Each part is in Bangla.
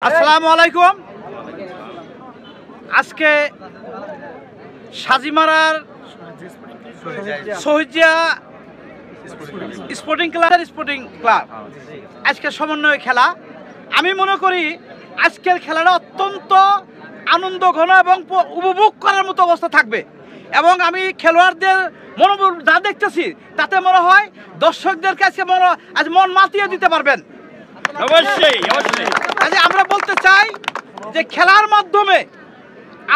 আসসালামু আলাইকুম। আজকে সাজিমারার শহীদিয়া স্পোর্টিং ক্লাব আজকে সমন্বয় খেলা। আমি মনে করি আজকের খেলাটা অত্যন্ত আনন্দ ঘন এবং উপভোগ করার মতো অবস্থা থাকবে, এবং আমি খেলোয়াড়দের মনোবল যা দেখতেছি তাতে মনে হয় দর্শকদের কাছে আজ মন মাতিয়ে দিতে পারবেন। অবশ্যই অবশ্যই আমরা বলতে চাই যে খেলার মাধ্যমে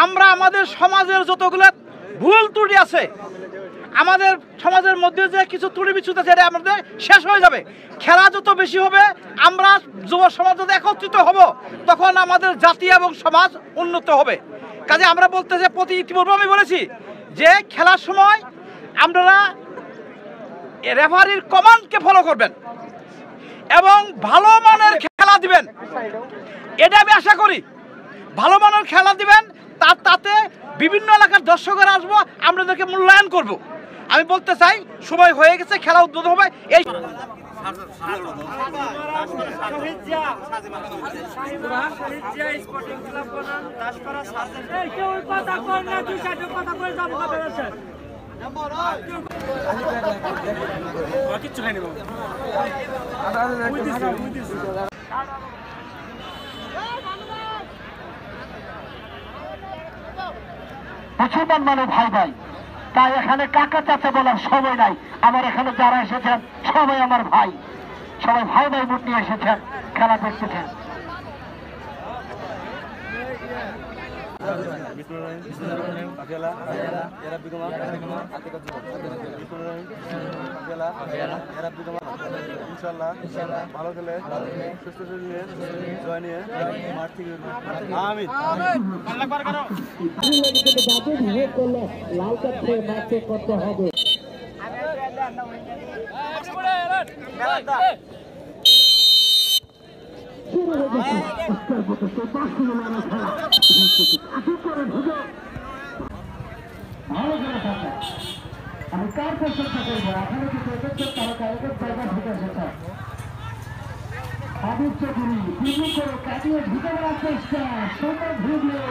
আমরা আমাদের সমাজের যতগুলো ভুল ত্রুটি আছে, আমাদের সমাজের মধ্যে যে কিছু ত্রুটি বিচ্যুত আছে, এটা আমাদের শেষ হয়ে যাবে। খেলা যত বেশি হবে, আমরা যুব সমাজ যত একত্রিত হব, তখন আমাদের জাতি এবং সমাজ উন্নত হবে। কাজে আমরা বলতে চাই, ইতিপূর্বে আমি বলেছি যে খেলার সময় আপনারা রেফারির কমান্ডকে ফলো করবেন এবং ভালো মানের খেলা দিবেন। এটা আমি আশা করি ভালো মানের খেলা দিবেন, তাতে বিভিন্ন এলাকার দর্শকরা আসবো, আপনাদেরকে মূল্যায়ন করব। আমি বলতে চাই সময় হয়ে গেছে, খেলা উদ্বোধন হবে। এই মুসলমান ভাই ভাই, তাই এখানে কাকা চাচা বলার সময় নাই। আমার এখানে যারা এসেছেন সবাই আমার ভাই, সবাই ভাই ভাই মুখ নিয়ে এসেছেন, খেলা দেখতেছেন। ভালো খেলে সুস্থ শরীরে জয় নিয়ে মাঠ থেকে লাল কার্ড মাঠে করতে হবে। আমি কার প্রশংসা করবো? এখানে কি দেখেছেন তারা কারকের জায়গা ঢুকে এসেছে। আবির চৌধুরী ভিডিও করে কাটিয়ে ঢুকে দেওয়ার চেষ্টা, সুন্দর ভিডিও